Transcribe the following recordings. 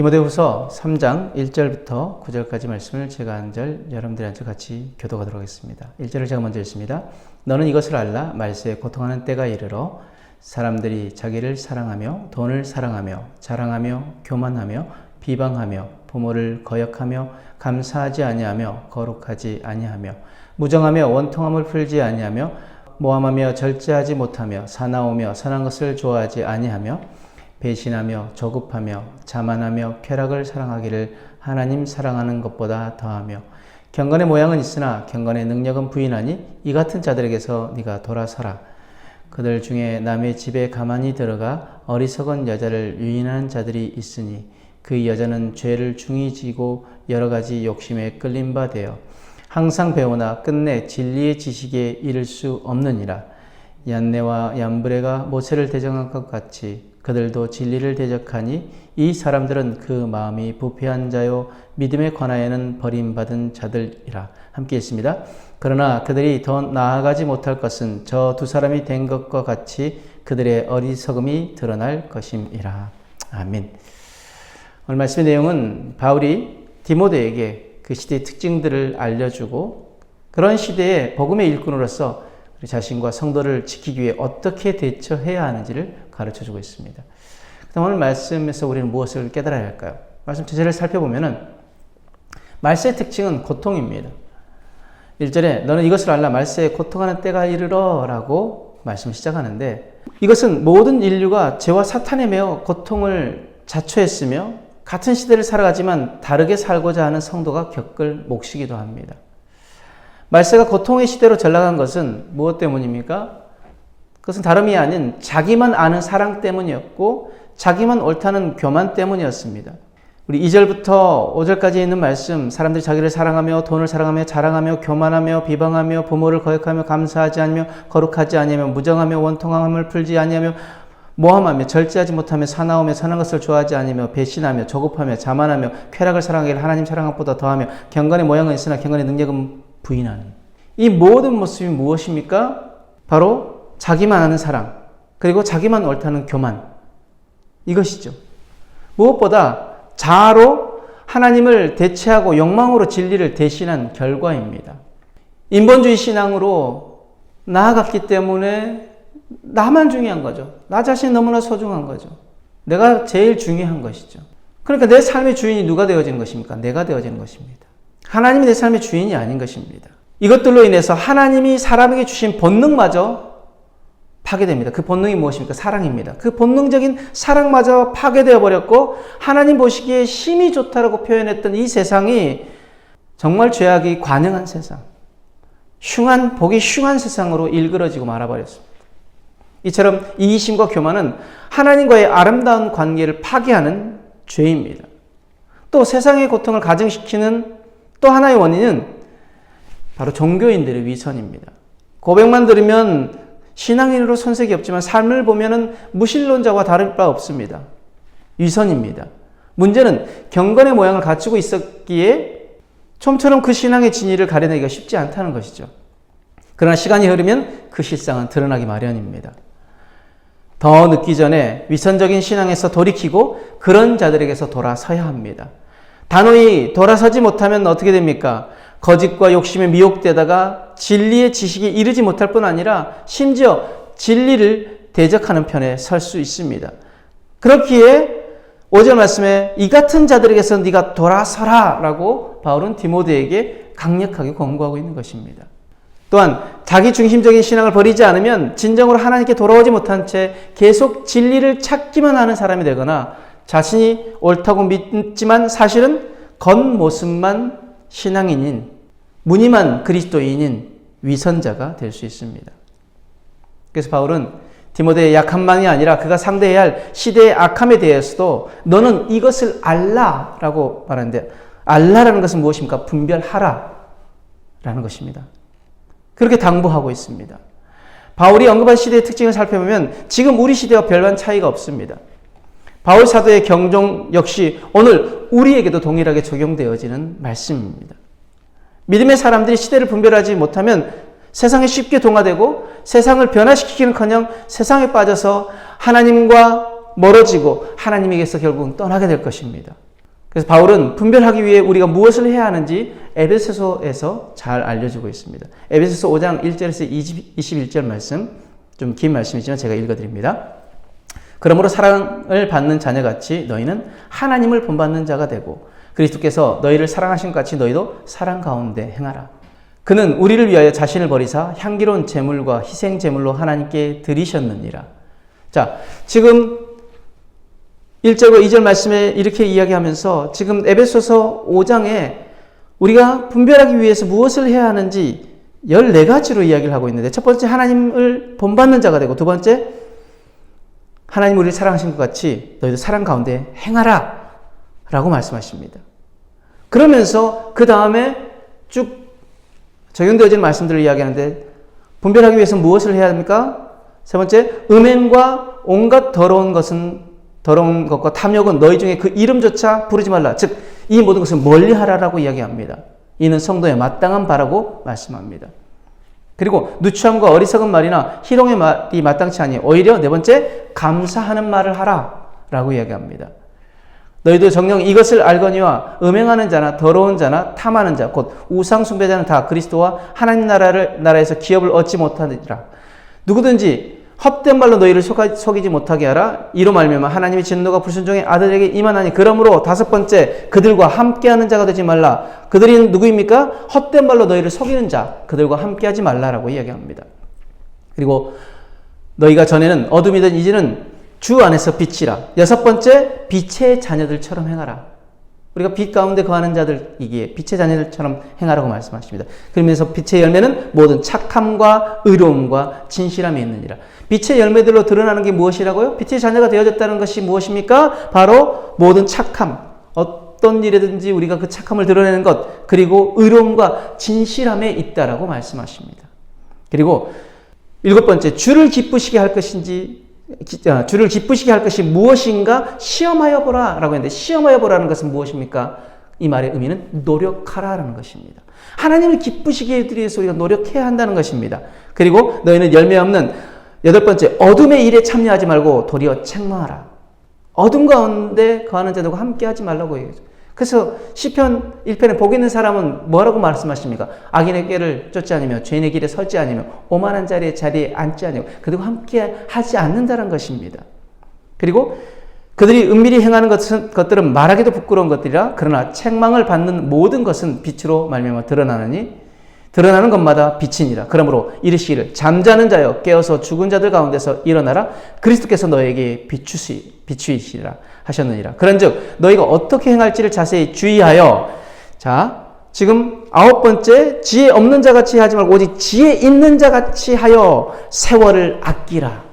디모데후서 3장 1절부터 9절까지 말씀을 제가 한 절, 여러분들이 한 절 같이 교독하도록 하겠습니다. 1절을 제가 먼저 읽습니다. 너는 이것을 알라. 말세에 고통하는 때가 이르러 사람들이 자기를 사랑하며 돈을 사랑하며 자랑하며 교만하며 비방하며 부모를 거역하며 감사하지 아니하며 거룩하지 아니하며 무정하며 원통함을 풀지 아니하며 모함하며 절제하지 못하며 사나우며 선한 것을 좋아하지 아니하며 배신하며 조급하며 자만하며 쾌락을 사랑하기를 하나님 사랑하는 것보다 더하며 경건의 모양은 있으나 경건의 능력은 부인하니 이 같은 자들에게서 네가 돌아서라. 그들 중에 남의 집에 가만히 들어가 어리석은 여자를 유인하는 자들이 있으니 그 여자는 죄를 중히 지고 여러 가지 욕심에 끌린 바 되어 항상 배우나 끝내 진리의 지식에 이를 수 없느니라. 얀네와 얀브레가 모세를 대적한 것 같이 그들도 진리를 대적하니 이 사람들은 그 마음이 부패한 자요 믿음에 관하여는 버림받은 자들이라. 함께 읽습니다. 그러나 그들이 더 나아가지 못할 것은 저 두 사람이 된 것과 같이 그들의 어리석음이 드러날 것임이라. 아멘. 오늘 말씀의 내용은 바울이 디모데에게 그 시대의 특징들을 알려주고 그런 시대의 복음의 일꾼으로서 자신과 성도를 지키기 위해 어떻게 대처해야 하는지를 가르쳐주고 있습니다. 그다음 오늘 말씀에서 우리는 무엇을 깨달아야 할까요? 말씀 전체를 살펴보면은 말세의 특징은 고통입니다. 1절에 너는 이것을 알라. 말세에 고통하는 때가 이르러 라고 말씀을 시작하는데 이것은 모든 인류가 죄와 사탄에 매여 고통을 자초했으며 같은 시대를 살아가지만 다르게 살고자 하는 성도가 겪을 몫이기도 합니다. 말세가 고통의 시대로 전락한 것은 무엇 때문입니까? 그것은 다름이 아닌 자기만 아는 사랑 때문이었고 자기만 옳다는 교만 때문이었습니다. 우리 2절부터 5절까지 있는 말씀, 사람들이 자기를 사랑하며 돈을 사랑하며 자랑하며 교만하며 비방하며 부모를 거역하며 감사하지 않으며 거룩하지 아니하며 무정하며 원통함을 풀지 아니하며 모함하며 절제하지 못하며 사나우며 선한 것을 좋아하지 않으며 배신하며 조급하며 자만하며 쾌락을 사랑하기를 하나님 사랑한 것보다 더하며 경건의 모양은 있으나 경건의 능력은 부인하니. 이 모든 모습이 무엇입니까? 바로 자기만 아는 사랑, 그리고 자기만 옳다는 교만, 이것이죠. 무엇보다 자아로 하나님을 대체하고 욕망으로 진리를 대신한 결과입니다. 인본주의 신앙으로 나아갔기 때문에 나만 중요한 거죠. 나 자신이 너무나 소중한 거죠. 내가 제일 중요한 것이죠. 그러니까 내 삶의 주인이 누가 되어지는 것입니까? 내가 되어지는 것입니다. 하나님이 내 삶의 주인이 아닌 것입니다. 이것들로 인해서 하나님이 사람에게 주신 본능마저 파괴됩니다. 그 본능이 무엇입니까? 사랑입니다. 그 본능적인 사랑마저 파괴되어 버렸고 하나님 보시기에 심히 좋다라고 표현했던 이 세상이 정말 죄악이 관영한 세상, 보기 흉한 세상으로 일그러지고 말아버렸습니다. 이처럼 이기심과 교만은 하나님과의 아름다운 관계를 파괴하는 죄입니다. 또 세상의 고통을 가증시키는 또 하나의 원인은 바로 종교인들의 위선입니다. 고백만 들으면 신앙인으로 손색이 없지만 삶을 보면은 무신론자와 다를 바 없습니다. 위선입니다. 문제는 경건의 모양을 갖추고 있었기에 좀처럼 그 신앙의 진위를 가려내기가 쉽지 않다는 것이죠. 그러나 시간이 흐르면 그 실상은 드러나기 마련입니다. 더 늦기 전에 위선적인 신앙에서 돌이키고 그런 자들에게서 돌아서야 합니다. 단호히 돌아서지 못하면 어떻게 됩니까? 거짓과 욕심에 미혹되다가 진리의 지식에 이르지 못할 뿐 아니라 심지어 진리를 대적하는 편에 설 수 있습니다. 그렇기에 5절 말씀에 이 같은 자들에게서 네가 돌아서라 라고 바울은 디모데에게 강력하게 권고하고 있는 것입니다. 또한 자기 중심적인 신앙을 버리지 않으면 진정으로 하나님께 돌아오지 못한 채 계속 진리를 찾기만 하는 사람이 되거나 자신이 옳다고 믿지만 사실은 겉모습만 신앙인인, 무늬만 그리스도인인 위선자가 될 수 있습니다. 그래서 바울은 디모데의 약함만이 아니라 그가 상대해야 할 시대의 악함에 대해서도 너는 이것을 알라라고 말하는데 알라라는 것은 무엇입니까? 분별하라 라는 것입니다. 그렇게 당부하고 있습니다. 바울이 언급한 시대의 특징을 살펴보면 지금 우리 시대와 별반 차이가 없습니다. 바울 사도의 경종 역시 오늘 우리에게도 동일하게 적용되어지는 말씀입니다. 믿음의 사람들이 시대를 분별하지 못하면 세상에 쉽게 동화되고 세상을 변화시키기는커녕 세상에 빠져서 하나님과 멀어지고 하나님에게서 결국은 떠나게 될 것입니다. 그래서 바울은 분별하기 위해 우리가 무엇을 해야 하는지 에베소서에서 잘 알려주고 있습니다. 에베소서 5장 1절에서 21절 말씀, 좀 긴 말씀이지만 제가 읽어드립니다. 그러므로 사랑을 받는 자녀같이 너희는 하나님을 본받는 자가 되고 그리스도께서 너희를 사랑하신 것 같이 너희도 사랑 가운데 행하라. 그는 우리를 위하여 자신을 버리사 향기로운 제물과 희생 제물로 하나님께 드리셨느니라. 자, 지금 1절과 2절 말씀에 이렇게 이야기하면서 지금 에베소서 5장에 우리가 분별하기 위해서 무엇을 해야 하는지 14가지로 이야기를 하고 있는데, 첫 번째 하나님을 본받는 자가 되고, 두 번째 하나님 우리를 사랑하신 것 같이 너희도 사랑 가운데 행하라 라고 말씀하십니다. 그러면서 그 다음에 쭉 적용되어지는 말씀들을 이야기하는데, 분별하기 위해서 무엇을 해야 합니까? 세 번째, 음행과 온갖 더러운 것과 탐욕은 너희 중에 그 이름조차 부르지 말라. 즉, 이 모든 것을 멀리 하라라고 이야기합니다. 이는 성도의 마땅한 바라고 말씀합니다. 그리고 누추함과 어리석은 말이나 희롱의 말이 마땅치 아니 오히려 네 번째, 감사하는 말을 하라 라고 이야기합니다. 너희도 정녕 이것을 알거니와 음행하는 자나 더러운 자나 탐하는 자 곧 우상 숭배자는 다 그리스도와 하나님 나라에서 기업을 얻지 못하리라. 누구든지 헛된 말로 너희를 속이지 못하게 하라. 이로 말미암아 하나님의 진노가 불순종의 아들에게 임하나니. 그러므로 다섯 번째, 그들과 함께하는 자가 되지 말라. 그들이 누구입니까? 헛된 말로 너희를 속이는 자, 그들과 함께하지 말라라고 이야기합니다. 그리고 너희가 전에는 어둠이든 이제는 주 안에서 빛이라. 여섯 번째, 빛의 자녀들처럼 행하라. 우리가 빛 가운데 거하는 자들이기에 빛의 자녀들처럼 행하라고 말씀하십니다. 그러면서 빛의 열매는 모든 착함과 의로움과 진실함이 있느니라. 빛의 열매들로 드러나는 게 무엇이라고요? 빛의 자녀가 되어졌다는 것이 무엇입니까? 바로 모든 착함, 어떤 일이든지 우리가 그 착함을 드러내는 것, 그리고 의로움과 진실함에 있다라고 말씀하십니다. 그리고 일곱 번째, 주를 기쁘시게 할 것이 무엇인가 시험하여 보라 라고 했는데, 시험하여 보라는 것은 무엇입니까? 이 말의 의미는 노력하라는 것입니다. 하나님을 기쁘시게 해드리기 위해서 우리가 노력해야 한다는 것입니다. 그리고 너희는 열매 없는 여덟 번째, 어둠의 일에 참여하지 말고 도리어 책망하라. 어둠 가운데 거하는 자들과 함께 하지 말라고 얘기해요. 그래서 시편 1편에 복 있는 사람은 뭐라고 말씀하십니까? 악인의 길을 쫓지 않으며 죄인의 길에 서지 않으며 오만한 자리에 앉지 않으며 그들과 함께 하지 않는다는 것입니다. 그리고 그들이 은밀히 행하는 것들은 말하기도 부끄러운 것들이라. 그러나 책망을 받는 모든 것은 빛으로 말미암아 드러나는 것마다 빛이니라. 그러므로 이르시기를 잠자는 자여 깨어서 죽은 자들 가운데서 일어나라. 그리스도께서 너에게 비추이시리라 하셨느니라. 그런즉 너희가 어떻게 행할지를 자세히 주의하여. 자, 지금 아홉 번째, 지혜 없는 자같이 하지 말고 오직 지혜 있는 자같이 하여 세월을 아끼라.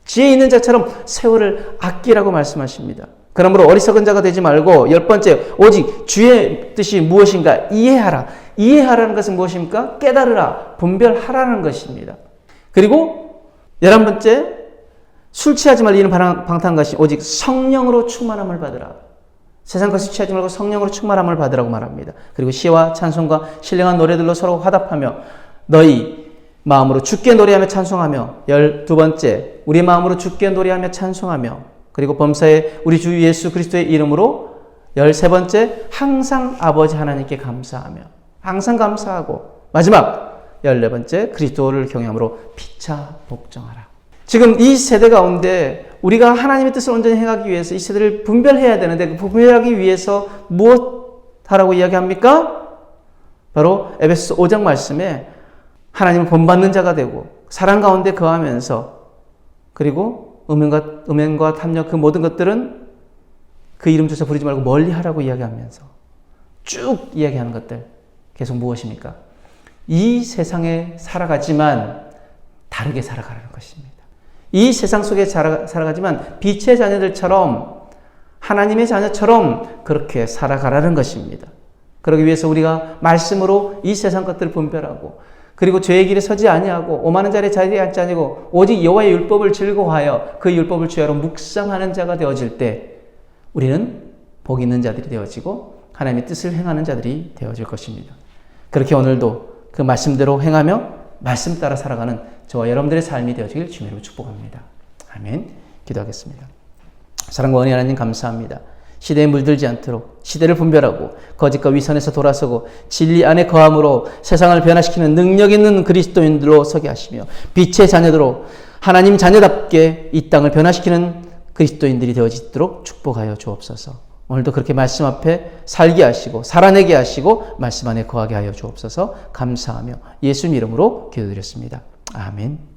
지혜 있는 자처럼 세월을 아끼라고 말씀하십니다. 그러므로 어리석은 자가 되지 말고, 열 번째, 오직 주의 뜻이 무엇인가 이해하라. 이해하라는 것은 무엇입니까? 깨달으라, 분별하라는 것입니다. 그리고 11번째, 술 취하지 말라. 이는 방탕한 것이 오직 성령으로 충만함을 받으라. 세상 것을 취하지 말고 성령으로 충만함을 받으라고 말합니다. 그리고 시와 찬송과 신령한 노래들로 서로 화답하며 너희 마음으로 주께 노래하며 찬송하며. 12번째, 우리 마음으로 주께 노래하며 찬송하며. 그리고 범사에 우리 주 예수 그리스도의 이름으로. 13번째, 항상 아버지 하나님께 감사하며. 항상 감사하고. 마지막 14번째, 그리스도를 경외함으로 피차 복종하라. 지금 이 세대 가운데 우리가 하나님의 뜻을 온전히 행하기 위해서 이 세대를 분별해야 되는데, 그 분별하기 위해서 무엇 하라고 이야기합니까? 바로 에베소서 5장 말씀에 하나님을 본받는 자가 되고 사랑 가운데 거하면서, 그리고 음행과 탐욕 그 모든 것들은 그 이름조차 부르지 말고 멀리 하라고 이야기하면서 쭉 이야기하는 것들 계속 무엇입니까? 이 세상에 살아가지만 다르게 살아가라는 것입니다. 이 세상 속에 살아가지만 빛의 자녀들처럼, 하나님의 자녀처럼 그렇게 살아가라는 것입니다. 그러기 위해서 우리가 말씀으로 이 세상 것들을 분별하고, 그리고 죄의 길에 서지 아니하고 오만한 자리에 앉지 아니고 오직 여호와의 율법을 즐거워하여 그 율법을 주야로 묵상하는 자가 되어질 때 우리는 복 있는 자들이 되어지고 하나님의 뜻을 행하는 자들이 되어질 것입니다. 그렇게 오늘도 그 말씀대로 행하며 말씀 따라 살아가는 저와 여러분들의 삶이 되어지길 주님으로 축복합니다. 아멘. 기도하겠습니다. 사랑과 은혜 하나님 감사합니다. 시대에 물들지 않도록 시대를 분별하고 거짓과 위선에서 돌아서고 진리 안에 거함으로 세상을 변화시키는 능력 있는 그리스도인들로 서게 하시며 빛의 자녀들로 하나님 자녀답게 이 땅을 변화시키는 그리스도인들이 되어지도록 축복하여 주옵소서. 오늘도 그렇게 말씀 앞에 살게 하시고 살아내게 하시고 말씀 안에 거하게 하여 주옵소서. 감사하며 예수님 이름으로 기도드렸습니다. 아멘.